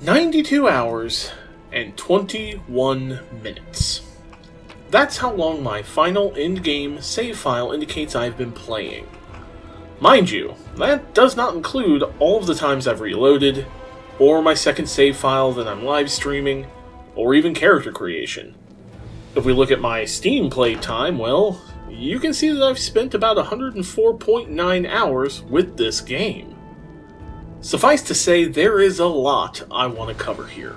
92 hours and 21 minutes. That's how long my final in-game save file indicates I've been playing. Mind you, that does not include all of the times I've reloaded, or my second save file that I'm live streaming, or even character creation. If we look at my Steam play time, well, you can see that I've spent about 104.9 hours with this game. Suffice to say, there is a lot I want to cover here.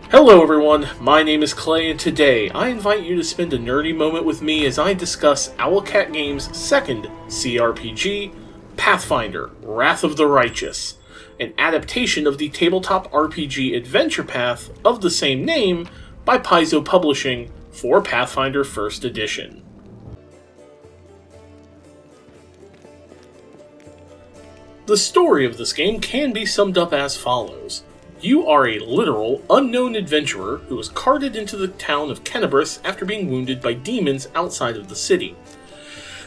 Hello everyone, my name is Clay, and today I invite you to spend a nerdy moment with me as I discuss Owlcat Games' second CRPG, Pathfinder Wrath of the Righteous, an adaptation of the tabletop RPG adventure path of the same name by Paizo Publishing for Pathfinder 1st Edition. The story of this game can be summed up as follows. You are a literal, unknown adventurer who is carted into the town of Kenabris after being wounded by demons outside of the city.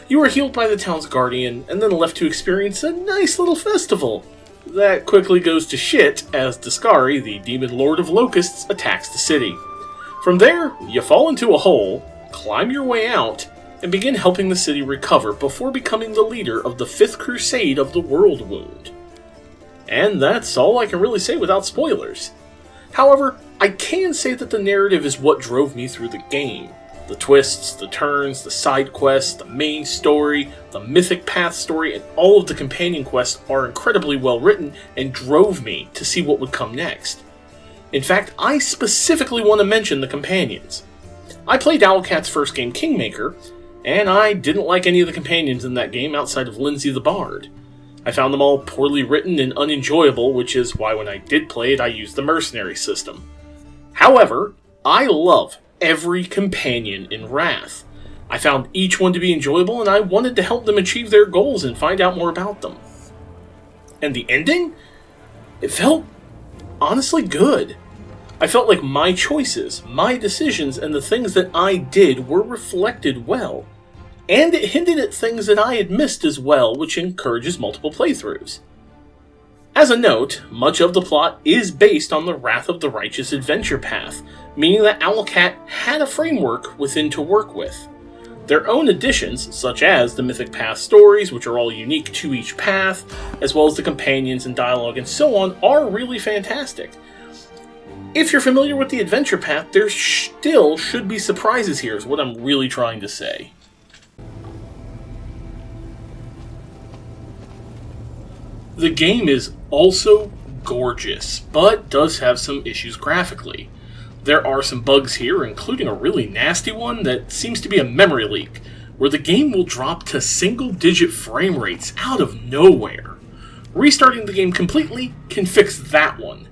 You are healed by the town's guardian, and then left to experience a nice little festival. That quickly goes to shit as Discari, the demon lord of locusts, attacks the city. From there, you fall into a hole, climb your way out, and begin helping the city recover before becoming the leader of the 5th crusade of the Worldwound. And that's all I can really say without spoilers. However, I can say that the narrative is what drove me through the game. The twists, the turns, the side quests, the main story, the mythic path story, and all of the companion quests are incredibly well written and drove me to see what would come next. In fact, I specifically want to mention the companions. I played Owlcat's first game, Kingmaker, and I didn't like any of the companions in that game outside of Lindsay the Bard. I found them all poorly written and unenjoyable, which is why when I did play it, I used the mercenary system. However, I love every companion in Wrath. I found each one to be enjoyable, and I wanted to help them achieve their goals and find out more about them. And the ending? It felt honestly good. I felt like my choices, my decisions, and the things that I did were reflected well. And it hinted at things that I had missed as well, which encourages multiple playthroughs. As a note, much of the plot is based on the Wrath of the Righteous adventure path, meaning that Owlcat had a framework within to work with. Their own additions, such as the mythic path stories, which are all unique to each path, as well as the companions and dialogue and so on, are really fantastic. If you're familiar with the adventure path, there still should be surprises here, is what I'm really trying to say. The game is also gorgeous, but does have some issues graphically. There are some bugs here, including a really nasty one that seems to be a memory leak, where the game will drop to single-digit frame rates out of nowhere. Restarting the game completely can fix that one.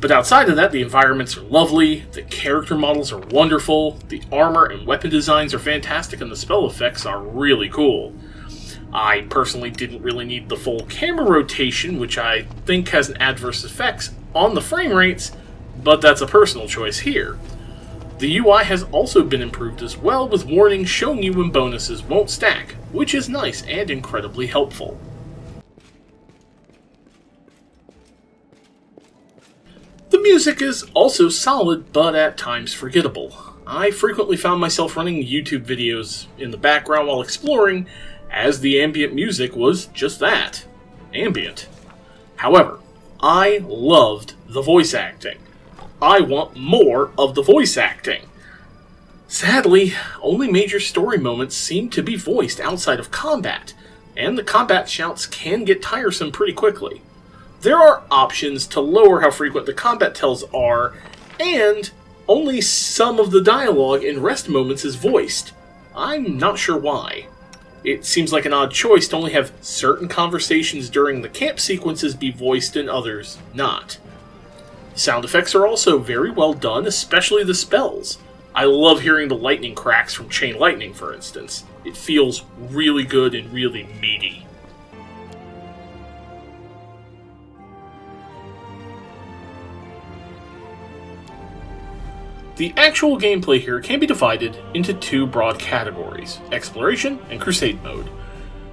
But outside of that, the environments are lovely, the character models are wonderful, the armor and weapon designs are fantastic, and the spell effects are really cool. I personally didn't really need the full camera rotation, which I think has an adverse effect on the frame rates, but that's a personal choice here. The UI has also been improved as well, with warnings showing you when bonuses won't stack, which is nice and incredibly helpful. The music is also solid, but at times forgettable. I frequently found myself running YouTube videos in the background while exploring, as the ambient music was just that, ambient. However, I loved the voice acting. I want more of the voice acting. Sadly, only major story moments seem to be voiced outside of combat, and the combat shouts can get tiresome pretty quickly. There are options to lower how frequent the combat tells are, and only some of the dialogue in rest moments is voiced. I'm not sure why. It seems like an odd choice to only have certain conversations during the camp sequences be voiced and others not. Sound effects are also very well done, especially the spells. I love hearing the lightning cracks from Chain Lightning, for instance. It feels really good and really meaty. The actual gameplay here can be divided into two broad categories, Exploration and Crusade mode.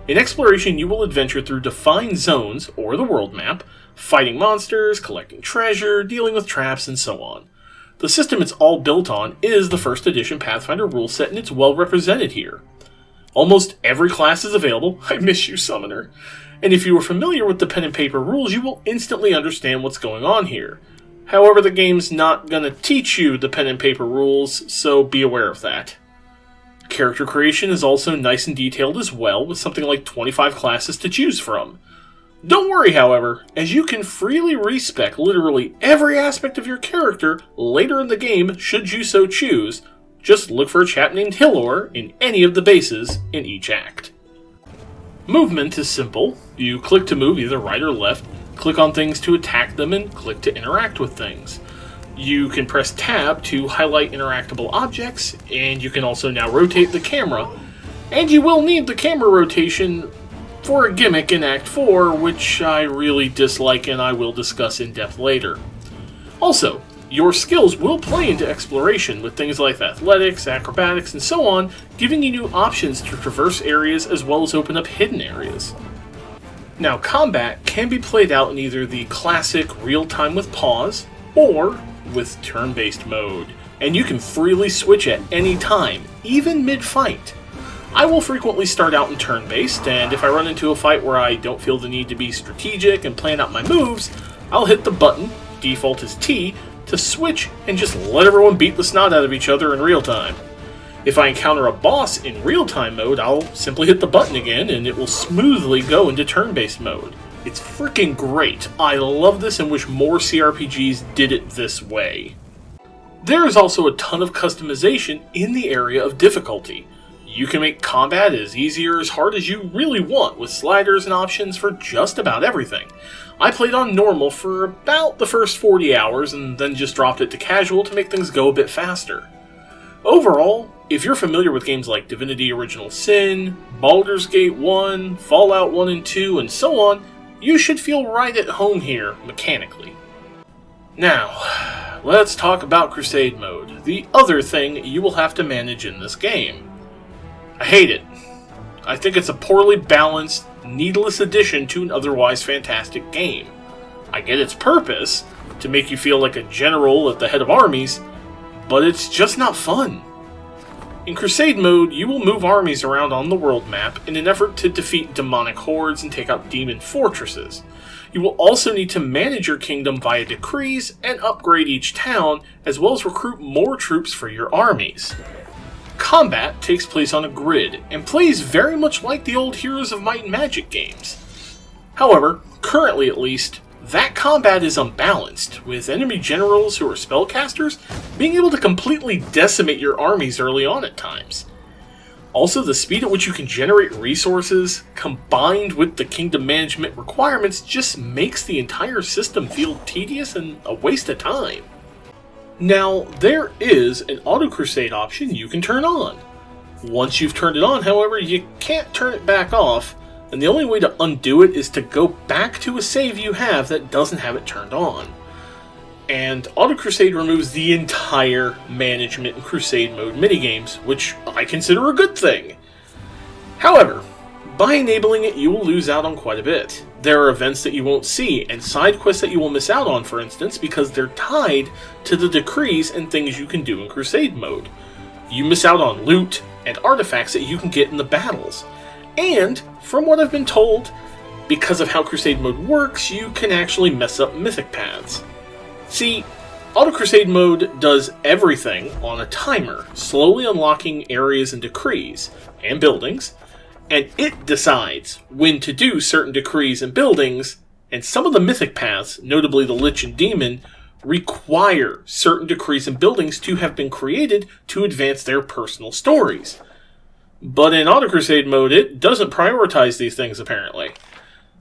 In exploration, you will adventure through defined zones, or the world map, fighting monsters, collecting treasure, dealing with traps, and so on. The system it's all built on is the first edition Pathfinder rule set, and it's well represented here. Almost every class is available. I miss you, Summoner. And if you are familiar with the pen and paper rules, you will instantly understand what's going on here. However, the game's not going to teach you the pen and paper rules, so be aware of that. Character creation is also nice and detailed as well, with something like 25 classes to choose from. Don't worry, however, as you can freely respec literally every aspect of your character later in the game should you so choose. Just look for a chap named Hillor in any of the bases in each act. Movement is simple. You click to move either right or left, click on things to attack them, and click to interact with things. You can press tab to highlight interactable objects, and you can also now rotate the camera. And you will need the camera rotation for a gimmick in Act 4, which I really dislike and I will discuss in depth later. Also, your skills will play into exploration with things like athletics, acrobatics, and so on, giving you new options to traverse areas as well as open up hidden areas. Now, combat can be played out in either the classic real-time with pause, or with turn-based mode, and you can freely switch at any time, even mid-fight. I will frequently start out in turn-based, and if I run into a fight where I don't feel the need to be strategic and plan out my moves, I'll hit the button, default is T, to switch and just let everyone beat the snot out of each other in real time. If I encounter a boss in real-time mode, I'll simply hit the button again and it will smoothly go into turn-based mode. It's freaking great. I love this and wish more CRPGs did it this way. There is also a ton of customization in the area of difficulty. You can make combat as easy or as hard as you really want, with sliders and options for just about everything. I played on normal for about the first 40 hours and then just dropped it to casual to make things go a bit faster. Overall, if you're familiar with games like Divinity Original Sin, Baldur's Gate 1, Fallout 1 and 2, and so on, you should feel right at home here, mechanically. Now, let's talk about Crusade mode, the other thing you will have to manage in this game. I hate it. I think it's a poorly balanced, needless addition to an otherwise fantastic game. I get its purpose, to make you feel like a general at the head of armies, but it's just not fun. In Crusade mode, you will move armies around on the world map in an effort to defeat demonic hordes and take out demon fortresses. You will also need to manage your kingdom via decrees and upgrade each town, as well as recruit more troops for your armies. Combat takes place on a grid, and plays very much like the old Heroes of Might and Magic games. However, currently at least, that combat is unbalanced, with enemy generals who are spellcasters being able to completely decimate your armies early on at times. Also, the speed at which you can generate resources, combined with the kingdom management requirements, just makes the entire system feel tedious and a waste of time. Now, there is an auto-crusade option you can turn on. Once you've turned it on, however, you can't turn it back off, and the only way to undo it is to go back to a save you have that doesn't have it turned on. And Auto-Crusade removes the entire management and Crusade mode minigames, which I consider a good thing. However, by enabling it, you will lose out on quite a bit. There are events that you won't see, and side quests that you will miss out on, for instance, because they're tied to the decrees and things you can do in Crusade mode. You miss out on loot and artifacts that you can get in the battles. And, from what I've been told, because of how Crusade mode works, you can actually mess up mythic paths. See, Auto-Crusade mode does everything on a timer, slowly unlocking areas and decrees, and buildings, and it decides when to do certain decrees and buildings, and some of the mythic paths, notably the Lich and Demon, require certain decrees and buildings to have been created to advance their personal stories. But in Auto-Crusade mode, it doesn't prioritize these things, apparently.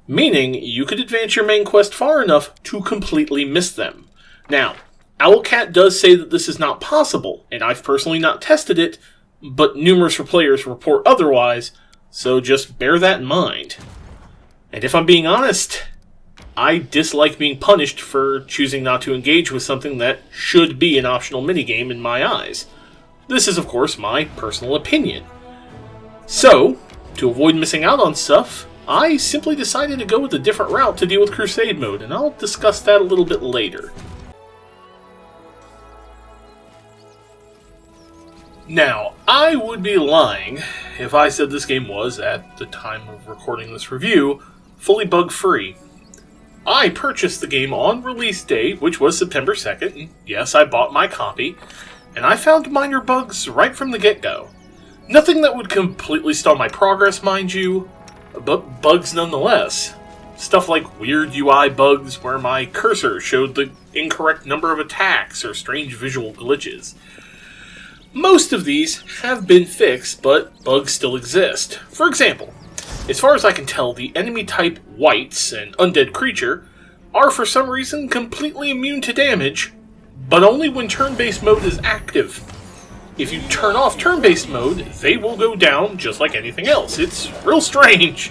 Meaning, you could advance your main quest far enough to completely miss them. Now, Owlcat does say that this is not possible, and I've personally not tested it, but numerous players report otherwise, so just bear that in mind. And if I'm being honest, I dislike being punished for choosing not to engage with something that should be an optional minigame in my eyes. This is, of course, my personal opinion. So, To avoid missing out on stuff, I simply decided to go with a different route to deal with Crusade mode, and I'll discuss that a little bit later. Now, I would be lying if I said this game was, at the time of recording this review, fully bug-free. I purchased the game on release day, which was September 2nd, and yes, I bought my copy, and I found minor bugs right from the get-go. Nothing that would completely stall my progress, mind you, but bugs nonetheless. Stuff like weird UI bugs where my cursor showed the incorrect number of attacks or strange visual glitches. Most of these have been fixed, but bugs still exist. For example, as far as I can tell, the enemy type wights, an undead creature, are for some reason completely immune to damage, but only when turn-based mode is active. If you turn off turn-based mode, they will go down just like anything else. It's real strange.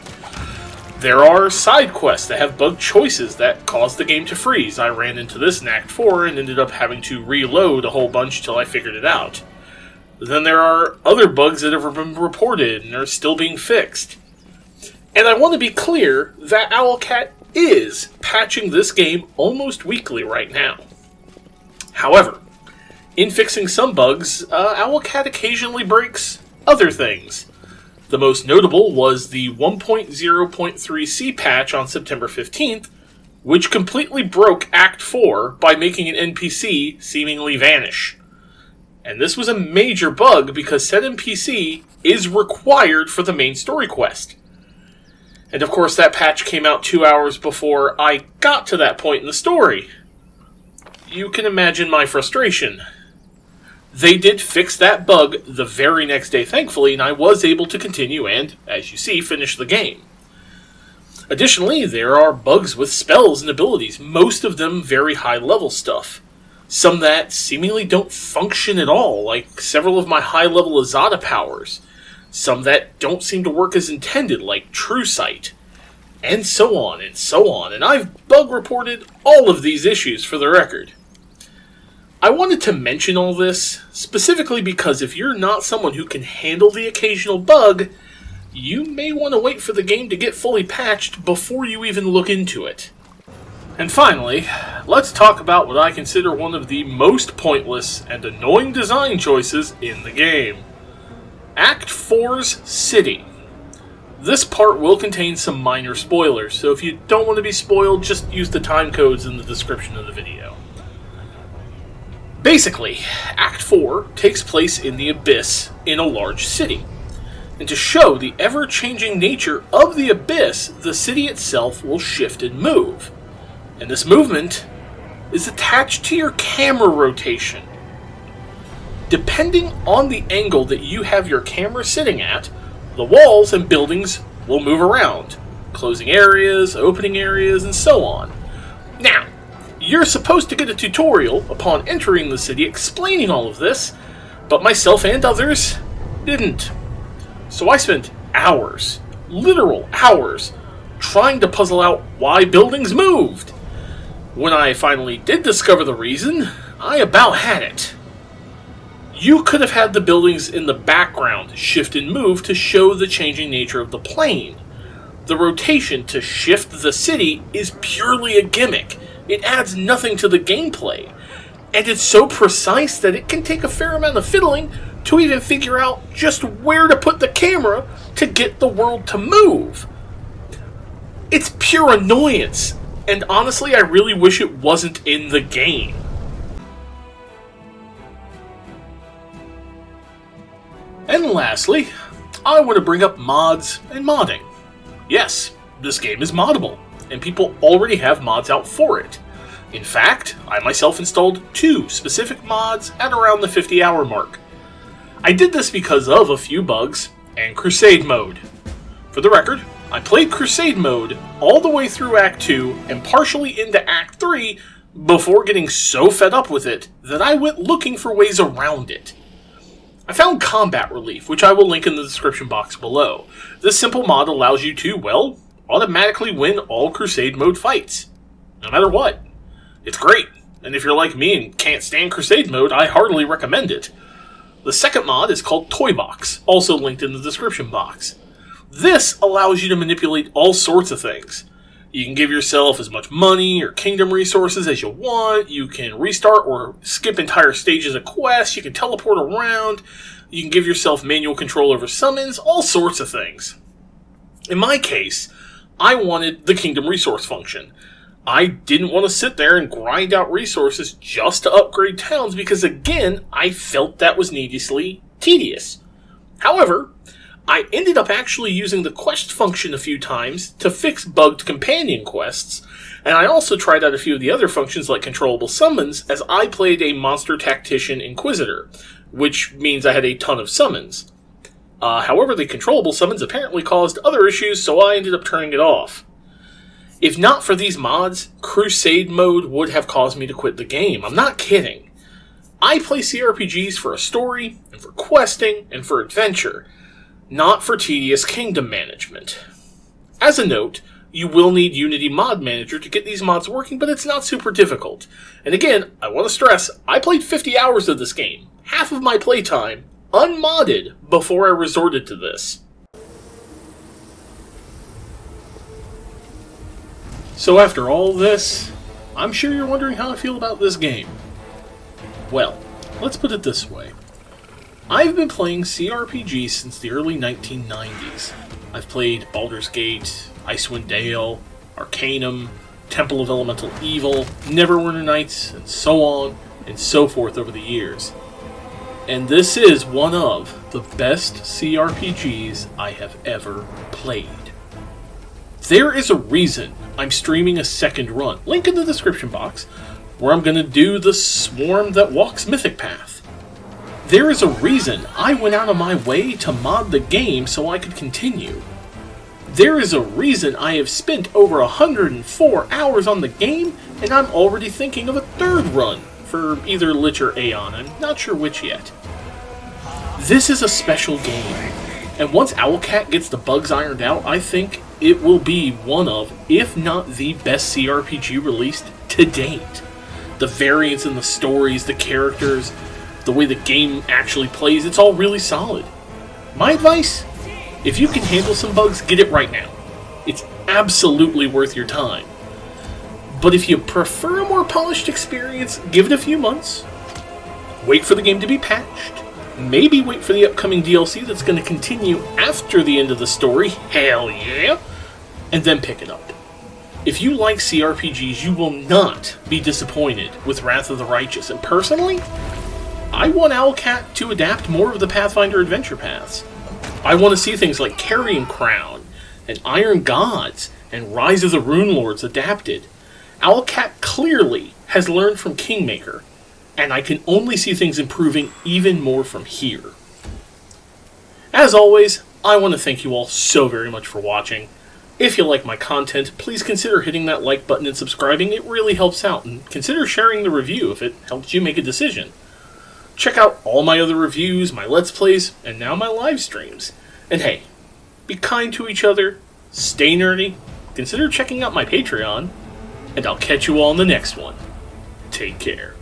There are side quests that have bug choices that cause the game to freeze. I ran into this in Act 4 and ended up having to reload a whole bunch till I figured it out. Then there are other bugs that have been reported and are still being fixed. And I want to be clear that Owlcat is patching this game almost weekly right now. However, in fixing some bugs, Owlcat occasionally breaks other things. The most notable was the 1.0.3c patch on September 15th, which completely broke Act 4 by making an NPC seemingly vanish. And this was a major bug because said NPC is required for the main story quest. And of course that patch came out 2 hours before I got to that point in the story. You can imagine my frustration. They did fix that bug the very next day, thankfully, and I was able to continue and, as you see, finish the game. Additionally, there are bugs with spells and abilities, most of them very high-level stuff. Some that seemingly don't function at all, like several of my high-level Azada powers. Some that don't seem to work as intended, like True Sight. And so on, and so on. And I've bug reported all of these issues for the record. I wanted to mention all this, specifically because if you're not someone who can handle the occasional bug, you may want to wait for the game to get fully patched before you even look into it. And finally, let's talk about what I consider one of the most pointless and annoying design choices in the game. Act 4's City. This part will contain some minor spoilers, so if you don't want to be spoiled, just use the time codes in the description of the video. Basically, Act 4 takes place in the Abyss in a large city. And to show the ever-changing nature of the Abyss, the city itself will shift and move. And this movement is attached to your camera rotation. Depending on the angle that you have your camera sitting at, the walls and buildings will move around, closing areas, opening areas, and so on. Now, you're supposed to get a tutorial upon entering the city explaining all of this, but myself and others didn't. So I spent hours, literal hours, trying to puzzle out why buildings moved. When I finally did discover the reason, I about had it. You could have had the buildings in the background shift and move to show the changing nature of the plane. The rotation to shift the city is purely a gimmick. It adds nothing to the gameplay. And it's so precise that it can take a fair amount of fiddling to even figure out just where to put the camera to get the world to move. It's pure annoyance. And honestly, I really wish it wasn't in the game. And lastly, I want to bring up mods and modding. Yes, this game is moddable, and people already have mods out for it. In fact, I myself installed 2 specific mods at around the 50-hour mark. I did this because of a few bugs and Crusade mode. For the record, I played Crusade mode all the way through Act 2 and partially into Act 3 before getting so fed up with it that I went looking for ways around it. I found Combat Relief, which I will link in the description box below. This simple mod allows you to, well, automatically win all Crusade mode fights, no matter what. It's great, and if you're like me and can't stand Crusade mode, I heartily recommend it. The second mod is called Toy Box, also linked in the description box. This allows you to manipulate all sorts of things. You can give yourself as much money or kingdom resources as you want. You can restart or skip entire stages of quests. You can teleport around. You can give yourself manual control over summons. All sorts of things. In my case, I wanted the kingdom resource function. I didn't want to sit there and grind out resources just to upgrade towns because, again, I felt that was needlessly tedious. However, I ended up actually using the quest function a few times to fix bugged companion quests, and I also tried out a few of the other functions like controllable summons as I played a monster tactician inquisitor, which means I had a ton of summons. However, the controllable summons apparently caused other issues, so I ended up turning it off. If not for these mods, Crusade mode would have caused me to quit the game. I'm not kidding. I play CRPGs for a story, and for questing, and for adventure, not for tedious kingdom management. As a note, you will need Unity Mod Manager to get these mods working, but it's not super difficult. And again, I want to stress, I played 50 hours of this game, half of my playtime, unmodded, before I resorted to this. So after all this, I'm sure you're wondering how I feel about this game. Well, let's put it this way. I've been playing CRPGs since the early 1990s. I've played Baldur's Gate, Icewind Dale, Arcanum, Temple of Elemental Evil, Neverwinter Nights, and so on and so forth over the years. And this is one of the best CRPGs I have ever played. There is a reason I'm streaming a second run, link in the description box, where I'm going to do the Swarm That Walks Mythic Path. There is a reason I went out of my way to mod the game so I could continue. There is a reason I have spent over 104 hours on the game, and I'm already thinking of a third run for either Lich or Aeon. I'm not sure which yet. This is a special game, and once Owlcat gets the bugs ironed out, I think it will be one of, if not the best CRPG released to date. The variance in the stories, the characters, the way the game actually plays, it's all really solid. My advice? If you can handle some bugs, get it right now. It's absolutely worth your time. But if you prefer a more polished experience, give it a few months. Wait for the game to be patched. Maybe wait for the upcoming DLC that's going to continue after the end of the story. Hell yeah! And then pick it up. If you like CRPGs, you will not be disappointed with Wrath of the Righteous. And personally, I want Owlcat to adapt more of the Pathfinder adventure paths. I want to see things like Carrion Crown, and Iron Gods, and Rise of the Rune Lords adapted. Owlcat clearly has learned from Kingmaker, and I can only see things improving even more from here. As always, I want to thank you all so very much for watching. If you like my content, please consider hitting that like button and subscribing. It really helps out, and consider sharing the review if it helps you make a decision. Check out all my other reviews, my Let's Plays, and now my live streams. And hey, be kind to each other, stay nerdy, consider checking out my Patreon, and I'll catch you all in the next one. Take care.